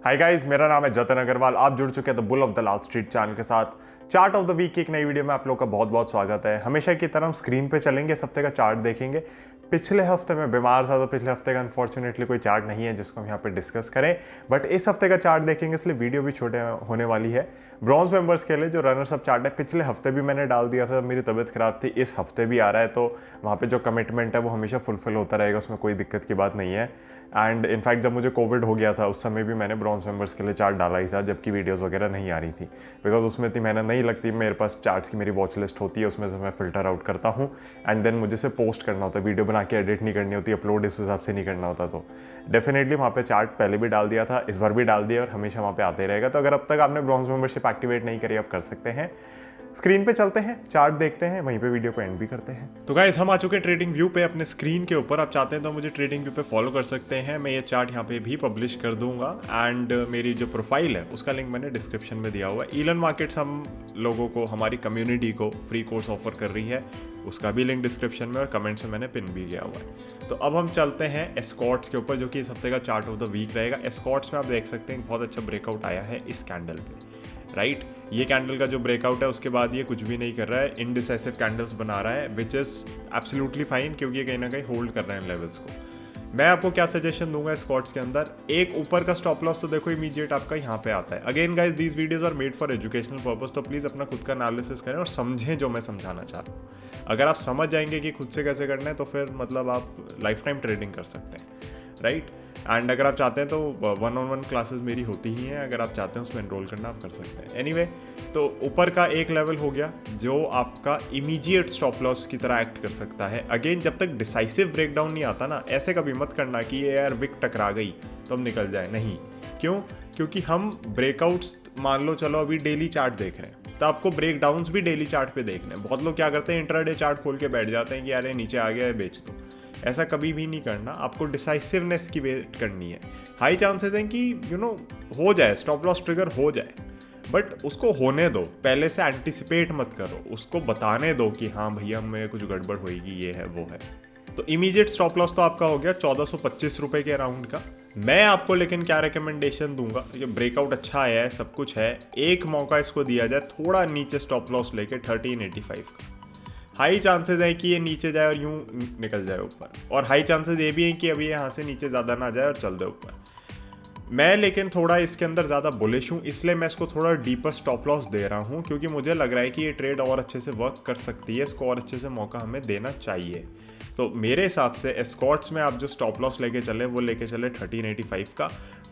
Hi guys, मेरा नाम है जतन अग्रवाल। आप जुड़ चुके हैं the bull of the Lal street channel के साथ। चार्ट ऑफ द वीक की एक नई वीडियो में आप लोग का बहुत बहुत स्वागत है। हमेशा की तरह हम स्क्रीन पे चलेंगे, इस हफ्ते का चार्ट देखेंगे। पिछले हफ्ते में बीमार था तो पिछले हफ्ते का अनफॉर्चुनेटली कोई चार्ट नहीं है जिसको हम यहाँ पे डिस्कस करें, बट इस हफ्ते का चार्ट देखेंगे, इसलिए वीडियो भी छोटे होने वाली है। ब्रॉन्ज मेंबर्स के लिए जो रनर्स अप चार्ट है, पिछले हफ्ते भी मैंने डाल दिया था, मेरी तबीयत खराब थी, इस हफ्ते भी आ रहा है, तो वहाँ पे जो कमिटमेंट है वो हमेशा फुलफिल होता रहेगा, उसमें कोई दिक्कत की बात नहीं है। एंड इनफैक्ट जब मुझे कोविड हो गया था उस समय भी मैंने ब्रॉन्ज मेंबर्स के लिए चार्ट डाला ही था, जबकि वीडियोस वगैरह नहीं आ रही थी, बिकॉज उसमें इतनी मेहनत नहीं लगती। मेरे पास चार्ट्स की मेरी वॉच लिस्ट होती है, उसमें से मैं फिल्टर आउट करता हूँ एंड देन मुझे से पोस्ट करना होता है, वीडियो बना के एडिट नहीं करनी होती, अपलोड इस हिसाब से नहीं करना होता। तो डेफिनेटली वहाँ पे चार्ट पहले भी डाल दिया था, इस बार भी डाल दिया और हमेशा वहाँ पे आते रहेगा। तो अगर अब तक आपने ब्रॉन्ज मेंबरशिप एक्टिवेट नहीं करी, आप कर सकते हैं। स्क्रीन पे चलते हैं, चार्ट देखते हैं, वहीं पे वीडियो को एंड भी करते हैं। तो गाइस, हम आ चुके हैं ट्रेडिंग व्यू पे अपने स्क्रीन के ऊपर। आप चाहते हैं तो मुझे ट्रेडिंग व्यू पे फॉलो कर सकते हैं, मैं ये चार्ट यहाँ पे भी पब्लिश कर दूंगा। एंड मेरी जो प्रोफाइल है उसका लिंक मैंने डिस्क्रिप्शन में दिया हुआ है। ईलन मार्केट्स हम लोगों को, हमारी कम्युनिटी को फ्री कोर्स ऑफर कर रही है, उसका भी लिंक डिस्क्रिप्शन में और कमेंट से मैंने पिन भी किया हुआ है। तो अब हम चलते हैं एस्कॉर्ट्स के ऊपर, जो कि इस हफ्ते का चार्ट ऑफ द वीक रहेगा। एस्कॉर्ट्स में आप देख सकते हैं बहुत अच्छा ब्रेकआउट आया है इस कैंडल पे, राइट। ये कैंडल का जो ब्रेकआउट है उसके बाद ये कुछ भी नहीं कर रहा है, इनडिसाइसिव कैंडल्स बना रहा है, विच इज़ एब्सोल्युटली फाइन, क्योंकि ये कहीं ना कहीं होल्ड कर रहे हैं लेवल्स को। मैं आपको क्या सजेशन दूंगा स्कॉट्स के अंदर, एक ऊपर का स्टॉप लॉस तो देखो इमीडिएट आपका यहाँ पे आता है। Again guys, these videos are made for educational purpose, तो प्लीज़ अपना खुद का एनालिसिस करें और समझें जो मैं समझाना चाह रहा हूँ। अगर आप समझ जाएंगे कि खुद से कैसे करना है तो फिर मतलब आप लाइफ टाइम ट्रेडिंग कर सकते हैं, राइट। एंड अगर आप चाहते हैं तो 1-on-1 क्लासेस मेरी होती ही हैं, अगर आप चाहते हैं उसमें एनरोल करना आप कर सकते हैं। एनीवे, तो ऊपर का एक लेवल हो गया जो आपका इमीडिएट स्टॉप लॉस की तरह एक्ट कर सकता है। अगेन, जब तक डिसाइसिव ब्रेकडाउन नहीं आता ना, ऐसे कभी मत करना कि ये यार विक टकरा गई तो हम निकल जाए, नहीं। क्यों? क्योंकि हम ब्रेकआउट्स, मान लो चलो अभी डेली चार्ट देख रहे हैं, तो आपको ब्रेकडाउन्स भी डेली चार्ट पे देखने हैं। बहुत लोग क्या करते हैं, इंट्राडे चार्ट खोल के बैठ जाते हैं कि यार नीचे आ गया है बेच दो। ऐसा कभी भी नहीं करना, आपको डिसाइसिवनेस की वेट करनी है। हाई चांसेस हैं कि हो जाए, स्टॉप लॉस ट्रिगर हो जाए, बट उसको होने दो, पहले से एंटिसिपेट मत करो, उसको बताने दो कि हाँ भैया में कुछ गड़बड़ होएगी, ये है वो है। तो इमीडिएट स्टॉप लॉस तो आपका हो गया 1425 रुपये के अराउंड का। मैं आपको लेकिन क्या रिकमेंडेशन दूंगा, ये ब्रेकआउट अच्छा आया है, सब कुछ है, एक मौका इसको दिया जाए, थोड़ा नीचे स्टॉप लॉस लेके 1385 का। हाई चांसेस है कि ये नीचे जाए और यूं निकल जाए ऊपर, और हाई चांसेस ये भी हैं कि अभी यहाँ से नीचे ज़्यादा ना जाए और चल दे ऊपर। मैं लेकिन थोड़ा इसके अंदर ज़्यादा बुलिश हूँ, इसलिए मैं इसको थोड़ा डीपर स्टॉप लॉस दे रहा हूँ, क्योंकि मुझे लग रहा है कि ये ट्रेड और अच्छे से वर्क कर सकती है, इसको और अच्छे से मौका हमें देना चाहिए। तो मेरे हिसाब से एस्कॉर्ट्स में आप जो स्टॉप लॉस लेके चले वो लेके चले 1385 का।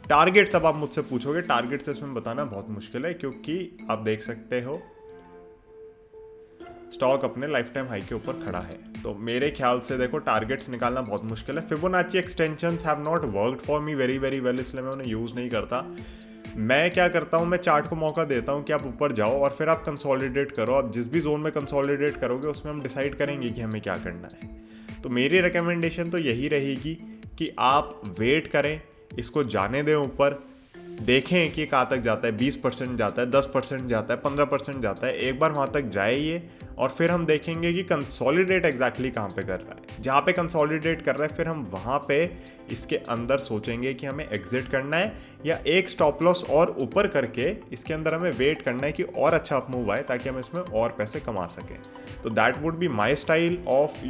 टारगेट्स अब आप मुझसे पूछोगे, टारगेट्स इसमें बताना बहुत मुश्किल है, क्योंकि आप देख सकते हो स्टॉक अपने लाइफ टाइम हाई के ऊपर खड़ा है। तो मेरे ख्याल से देखो, टारगेट्स निकालना बहुत मुश्किल है। Fibonacci extensions have not worked for me very very well, इसलिए मैं उन्हें यूज़ नहीं करता। मैं क्या करता हूँ, मैं चार्ट को मौका देता हूँ कि आप ऊपर जाओ और फिर आप कंसोलिडेट करो। आप जिस भी जोन में कंसोलिडेट करोगे उसमें हम डिसाइड करेंगे कि हमें क्या करना है। तो मेरी रिकमेंडेशन तो यही रहेगी कि आप वेट करें, इसको जाने दें ऊपर, देखें कि कहाँ तक जाता है, 20% जाता है, 10% जाता है, 15% जाता है, एक बार वहाँ तक जाए ये, और फिर हम देखेंगे कि कंसोलिडेट एग्जैक्टली कहाँ पे कर रहा है। जहाँ पे कंसोलिडेट कर रहा है फिर हम वहाँ पे इसके अंदर सोचेंगे कि हमें एग्जिट करना है या एक स्टॉप लॉस और ऊपर करके इसके अंदर हमें वेट करना है कि और अच्छा अप मूव आए ताकि हम इसमें और पैसे कमा सकें। तो that would be my style of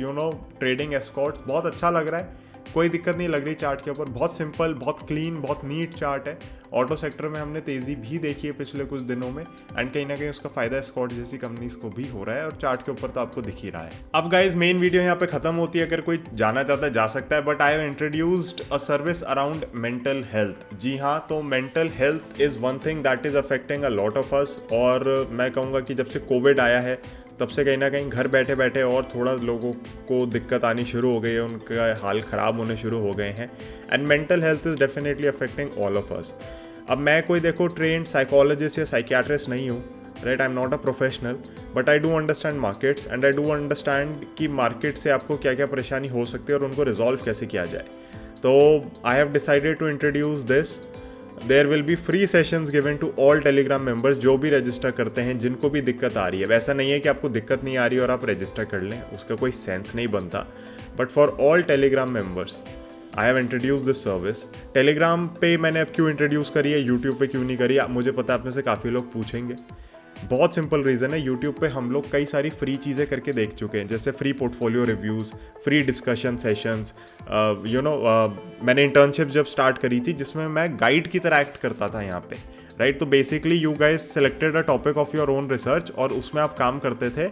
trading Escorts. बहुत अच्छा लग रहा है, कोई दिक्कत नहीं लग रही चार्ट के ऊपर, बहुत सिंपल, बहुत क्लीन, बहुत नीट चार्ट है। ऑटो सेक्टर में हमने तेज़ी भी देखी है पिछले कुछ दिनों में, एंड कहीं ना कहीं उसका फायदा स्कॉट जैसी कंपनीज को भी हो रहा है, और चार्ट के ऊपर तो आपको दिख ही रहा है। अब गाइज, मेन वीडियो यहाँ पे खत्म होती है, अगर कोई जाना चाहता है जा सकता है, but I have introduced a service around mental health. जी हाँ, तो mental health is one thing that is affecting a lot of us, और मैं कहूँगा कि जब से कोविड आया है तब से कहीं ना कहीं घर बैठे बैठे और थोड़ा लोगों को दिक्कत आनी शुरू हो गई है, उनका हाल ख़राब होने शुरू हो गए हैं, and mental health is definitely affecting all of us. अब मैं कोई देखो ट्रेंड साइकोलॉजिस्ट या साइकियाट्रिस्ट नहीं हूँ, right, I am not a professional, but I do understand markets, and I do understand कि मार्केट से आपको क्या क्या परेशानी हो सकती है और उनको रिजॉल्व कैसे किया जाए। तो I have decided to introduce this. There will be free sessions given to all Telegram members जो भी रजिस्टर करते हैं, जिनको भी दिक्कत आ रही है। वैसा नहीं है कि आपको दिक्कत नहीं आ रही और आप रजिस्टर कर लें, उसका कोई सेंस नहीं बनता, but for all Telegram members I have introduce this service. Telegram पे मैंने अब क्यों इंट्रोड्यूस करी है, यूट्यूब पे क्यों नहीं करी, मुझे पता है आप में से काफ़ी लोग पूछेंगे। बहुत सिंपल रीज़न है, यूट्यूब पे हम लोग कई सारी फ्री चीज़ें करके देख चुके हैं, जैसे free portfolio reviews, free discussion sessions, मैंने इंटर्नशिप जब स्टार्ट करी थी जिसमें मैं गाइड की तरह एक्ट करता था यहाँ पे, राइट। तो basically you guys selected a topic of your own research और उसमें आप काम करते थे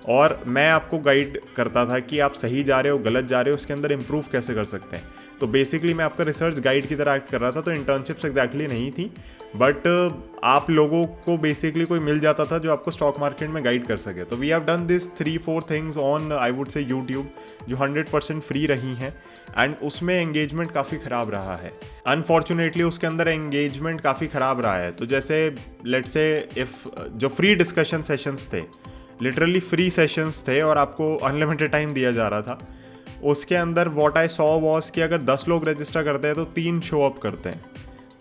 और मैं आपको गाइड करता था कि आप सही जा रहे हो, गलत जा रहे हो, उसके अंदर इंप्रूव कैसे कर सकते हैं। तो बेसिकली मैं आपका रिसर्च गाइड की तरह एक्ट कर रहा था। तो इंटर्नशिप्स एग्जैक्टली नहीं थी, बट आप लोगों को बेसिकली कोई मिल जाता था जो आपको स्टॉक मार्केट में गाइड कर सके। तो we have done this 3-4 things on I would say YouTube, जो 100% फ्री रही हैं एंड उसमें एंगेजमेंट काफ़ी ख़राब रहा है। अनफॉर्चुनेटली उसके अंदर एंगेजमेंट काफ़ी ख़राब रहा है। तो जैसे लेट्स से इफ़ जो फ्री डिस्कशन सेशंस थे, लिटरली फ्री सेशंस थे और आपको अनलिमिटेड टाइम दिया जा रहा था, उसके अंदर व्हाट आई सॉ वॉज कि अगर 10 लोग रजिस्टर करते हैं तो 3 शो अप करते हैं।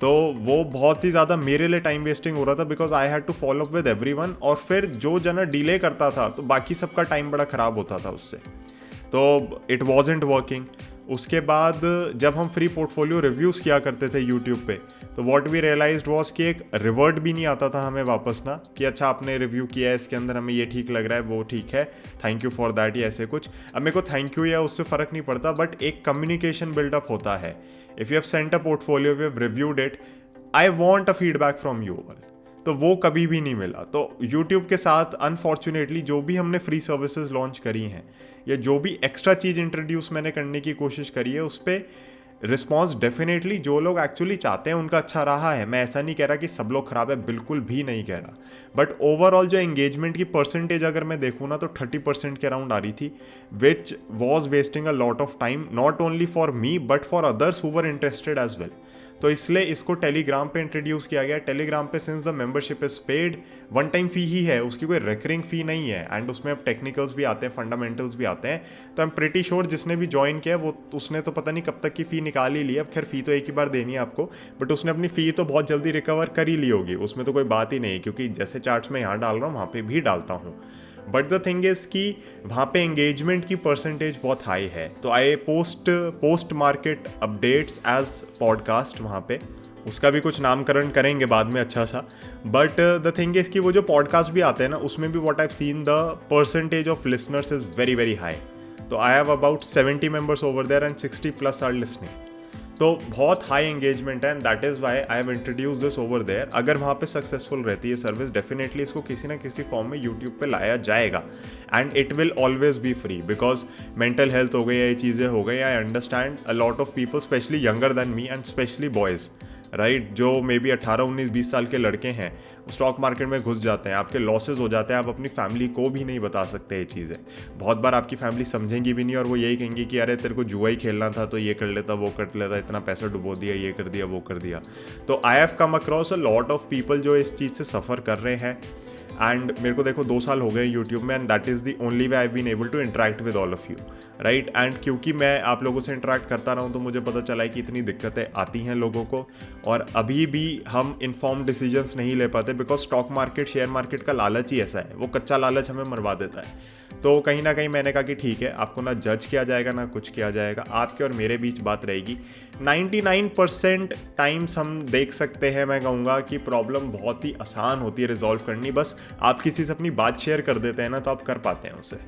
तो वो बहुत ही ज़्यादा मेरे लिए टाइम वेस्टिंग हो रहा था, because I had to follow up with everyone. और फिर जो जना डिले करता था तो बाकी सबका टाइम बड़ा ख़राब होता था उससे, तो इट वॉजेंट वर्किंग। उसके बाद जब हम फ्री पोर्टफोलियो रिव्यूज़ किया करते थे यूट्यूब पे, तो व्हाट वी रियलाइज्ड वाज कि एक रिवर्ट भी नहीं आता था हमें वापस ना, कि अच्छा आपने रिव्यू किया है, इसके अंदर हमें ये ठीक लग रहा है, वो ठीक है, थैंक यू फॉर दैट, या ऐसे कुछ। अब मेरे को थैंक यू या उससे फ़र्क नहीं पड़ता, बट एक कम्युनिकेशन बिल्डअप होता है। If you have sent a portfolio, you have reviewed it, I want a feedback from you all. तो वो कभी भी नहीं मिला। तो यूट्यूब के साथ अनफॉर्चुनेटली जो भी हमने फ्री सर्विसेज लॉन्च करी हैं या जो भी एक्स्ट्रा चीज़ इंट्रोड्यूस मैंने करने की कोशिश करी है, उस पर रिस्पॉन्स डेफिनेटली जो लोग एक्चुअली चाहते हैं उनका अच्छा रहा है। मैं ऐसा नहीं कह रहा कि सब लोग ख़राब है, बिल्कुल भी नहीं कह रहा, बट ओवरऑल जो एंगेजमेंट की परसेंटेज अगर मैं देखूँ ना तो 30% के अराउंड आ रही थी, which was wasting a lot of time, not only for me but for others who were interested as well. तो इसलिए इसको टेलीग्राम पे इंट्रोड्यूस किया गया। टेलीग्राम पे since the membership is paid, one time fee ही है, उसकी कोई रिकरिंग फी नहीं है, एंड उसमें अब टेक्निकल्स भी आते हैं, फंडामेंटल्स भी आते हैं। तो आई एम प्रिटी श्योर जिसने भी ज्वाइन किया वो उसने तो पता नहीं कब तक की फ़ी निकाल ही ली। अब खैर फ़ी तो एक ही बार देनी है आपको, बट उसने अपनी फ़ी तो बहुत जल्दी रिकवर कर ही ली होगी, उसमें तो कोई बात ही नहीं है, क्योंकि जैसे चार्ट्स में यहाँ डाल रहा हूँ वहाँ पे भी डालता हूँ। बट द थिंग इज़ कि वहाँ पे एंगेजमेंट की परसेंटेज बहुत हाई है। तो I post market updates as podcast वहाँ पे, उसका भी कुछ नामकरण करेंगे बाद में अच्छा सा। बट द थिंग इज़ कि वो जो पॉडकास्ट भी आते हैं ना, उसमें भी what I have seen the percentage of listeners is very very high. तो I have about 70 members over there and 60+ are listening. तो बहुत हाई एंगेजमेंट है and that is why I have introduce this over there. अगर वहाँ पे successful रहती है service, definitely इसको किसी ना किसी फॉर्म में यूट्यूब पे लाया जाएगा and it will always be free, because mental health हो गई, ये चीज़ें हो गई। I understand a lot of people specially younger than me and specially boys, right, जो मे बी 18, 19, 20 साल के लड़के हैं, स्टॉक मार्केट में घुस जाते हैं, आपके लॉसेज हो जाते हैं, आप अपनी फैमिली को भी नहीं बता सकते ये चीज़ें। बहुत बार आपकी फैमिली समझेंगी भी नहीं और वो यही कहेंगी कि अरे तेरे को जुआ ही खेलना था तो ये कर लेता, वो कर लेता, इतना पैसा डुबो दिया, ये कर दिया, वो कर दिया। तो I have come across a lot of people जो इस चीज़ से सफ़र कर रहे हैं। एंड मेरे को देखो 2 साल हो गए यूट्यूब में, and that is the only way I been able to interact with all of you, right. And क्योंकि मैं आप लोगों से इंटरेक्ट करता रहा हूँ तो मुझे पता चला है कि इतनी दिक्कतें आती हैं लोगों को, और अभी भी हम इन्फॉर्म डिसीजंस नहीं ले पाते, because stock market, share market का लालच ही ऐसा है, वो कच्चा लालच हमें मरवा देता है। तो कहीं ना कहीं मैंने कहा कि ठीक है, आपको ना जज किया जाएगा ना कुछ किया जाएगा, आपके और मेरे बीच बात रहेगी। 99% टाइम्स हम देख सकते हैं, मैं कहूँगा कि प्रॉब्लम बहुत ही आसान होती है रिजॉल्व करनी, बस आप किसी से अपनी बात शेयर कर देते हैं ना तो आप कर पाते हैं, उसे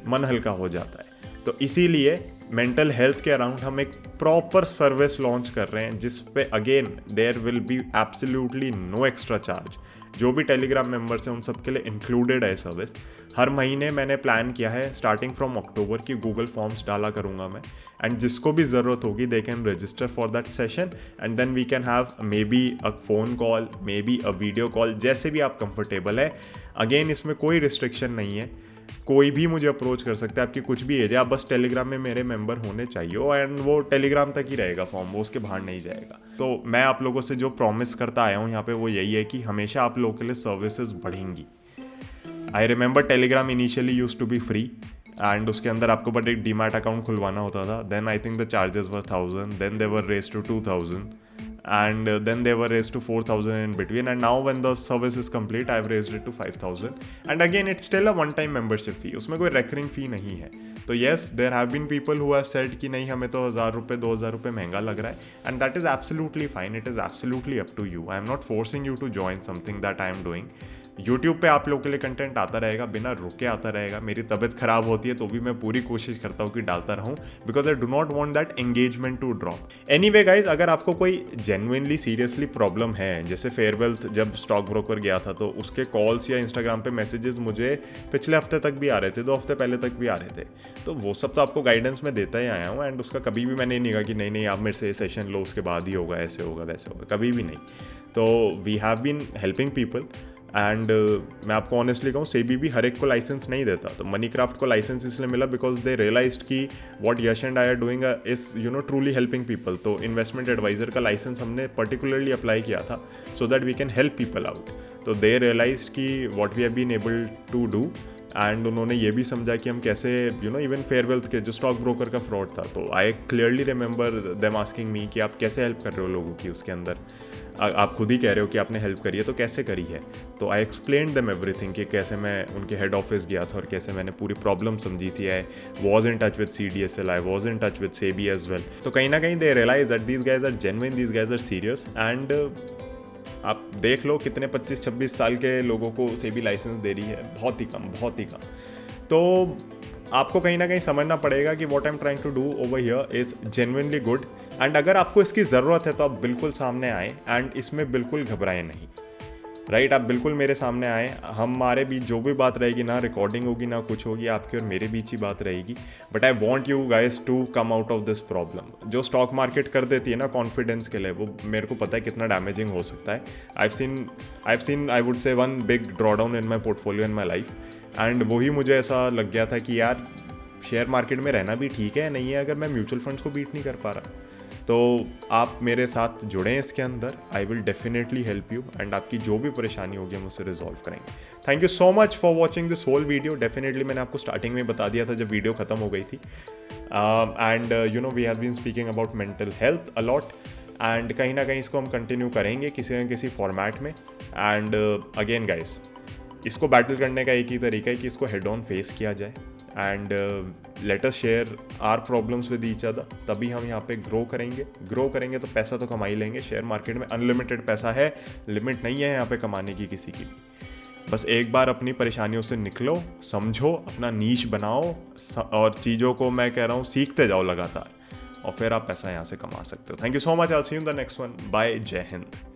मन हल्का हो जाता है। तो इसीलिए मेंटल हेल्थ के अराउंड हम एक प्रॉपर सर्विस लॉन्च कर रहे हैं, जिस पे again there will be absolutely no extra charge. जो भी टेलीग्राम मेंबर्स हैं उन सब के लिए इंक्लूडेड है सर्विस। हर महीने मैंने प्लान किया है स्टार्टिंग फ्रॉम अक्टूबर की गूगल फॉर्म्स डाला करूँगा मैं, एंड जिसको भी ज़रूरत होगी they can register for that session, and then we can have maybe a phone call, maybe a video call, जैसे भी आप कंफर्टेबल है। अगेन इसमें कोई रिस्ट्रिक्शन नहीं है, कोई भी मुझे अप्रोच कर सकता है, आपकी कुछ भी एज है, आप बस टेलीग्राम में मेरे मेंबर होने चाहिए, एंड वो टेलीग्राम तक ही रहेगा फॉर्म, वो उसके बाहर नहीं जाएगा। तो मैं आप लोगों से जो प्रॉमिस करता आया हूँ यहाँ पे वो यही है कि हमेशा आप लोगों के लिए सर्विसेज बढ़ेंगी। I remember Telegram initially used to be free, and उसके अंदर आपको बट एक डीमैट अकाउंट खुलवाना होता था। Then I think the charges were 1000, then they were raise to 2000, and then they were raised to 4,000 in between, and now when the service is complete I've raised it to 5,000, and again it's still a one time membership fee, उसमें कोई recurring fee नहीं है. तो yes, there have been people who have said कि नहीं हमें तो 1,000 रुपये 2,000 रुपये महंगा लग रहा है, and that is absolutely fine, it is absolutely up to you. I am not forcing you to join something that I am doing. YouTube पे आप लोगों के लिए कंटेंट आता रहेगा, बिना रुके आता रहेगा. मेरी तबीयत खराब होती है तो भी मैं पूरी कोशिश करता हूँ कि डालता रहूँ, because I do not want that engagement to drop. Anyway guys, अगर आपको कोई जेन्युइनली सीरियसली प्रॉब्लम है, जैसे फेयरवेल्थ जब स्टॉक ब्रोकर गया था तो उसके कॉल्स या इंस्टाग्राम पे मैसेजेस मुझे पिछले हफ्ते तक भी आ रहे थे, 2 हफ्ते पहले तक भी आ रहे थे, तो वो सब तो आपको गाइडेंस में देता ही आया हूँ. एंड उसका कभी भी मैंने नहीं कहा कि नहीं आप मेरे से सेशन लो उसके बाद ही होगा, ऐसे होगा वैसे होगा, कभी भी नहीं. तो we have been helping people. And मैं आपको ऑनेस्टली कहूँ, सेबी भी हर एक को लाइसेंस नहीं देता. तो मनी क्राफ्ट को लाइसेंस इसलिए मिला बिकॉज दे रियलाइज्ड कि what Yash and I are doing is truly helping people. तो इन्वेस्टमेंट एडवाइजर का लाइसेंस हमने पर्टिकुलरली अप्लाई किया था so that we can help people out. तो दे रियलाइज्ड कि what we have been able to do, and उन्होंने ये भी समझा कि हम कैसे इवन फेयरवेल्थ के जो स्टॉक ब्रोकर का फ्रॉड था, तो I clearly remember them asking me कि आप कैसे हेल्प कर रहे हो लोगों की उसके अंदर. आप खुद ही कह रहे हो कि आपने हेल्प करी है, तो कैसे करी है. तो आई एक्सप्लेन देम एवरीथिंग कि कैसे मैं उनके हेड ऑफिस गया था और कैसे मैंने पूरी प्रॉब्लम समझी थी. I was in touch with CDSL, I was in touch with SEBI as well. तो कहीं ना कहीं they realise that these guys are genuine, these guys are serious. And आप देख लो कितने 25-26 साल के लोगों को सेबी लाइसेंस दे रही है, बहुत ही कम, बहुत ही कम. तो आपको कहीं ना कहीं समझना पड़ेगा कि what I am trying to do over here is genuinely good. And अगर आपको इसकी ज़रूरत है तो आप बिल्कुल सामने आएँ, एंड इसमें बिल्कुल घबराएं नहीं. राइट, आप बिल्कुल मेरे सामने आए, हमारे बीच जो भी बात रहेगी, ना रिकॉर्डिंग होगी ना कुछ होगी, आपके और मेरे बीच ही बात रहेगी. But I want you guys to come out of this problem. जो स्टॉक मार्केट कर देती है ना कॉन्फिडेंस के लिए, वो मेरे को पता है कितना डैमेजिंग हो सकता है. आई सीन आई वुड से one big drawdown in my portfolio in my life. And वही मुझे ऐसा लग गया था कि यार शेयर मार्केट में रहना भी ठीक है नहीं है अगर मैं म्यूचुअल फंड्स को बीट नहीं कर पा रहा. तो आप मेरे साथ जुड़ें इसके अंदर, I will definitely help you, and आपकी जो भी परेशानी होगी हम उससे रिजॉल्व करेंगे. Thank you so much for watching this whole video. Definitely मैंने आपको स्टार्टिंग में बता दिया था जब वीडियो खत्म हो गई थी. And we have been speaking about mental health a lot, and कहीं ना कहीं इसको हम कंटिन्यू करेंगे किसी न किसी फॉर्मेट में. एंड अगेन गाइस, इसको बैटल करने का एक ही तरीका है कि इसको हेड ऑन फेस किया जाए, and let us share our problems with each other. तभी हम यहाँ पे ग्रो करेंगे तो पैसा तो कमा ही लेंगे. शेयर मार्केट में अनलिमिटेड पैसा है, लिमिट नहीं है यहाँ पे कमाने की किसी की भी. बस एक बार अपनी परेशानियों से निकलो, समझो, अपना नीश बनाओ, और चीज़ों को मैं कह रहा हूँ सीखते जाओ लगातार, और फिर आप पैसा यहाँ से कमा सकते हो. Thank you so much. I will see you in the next one. Bye. जय हिंद.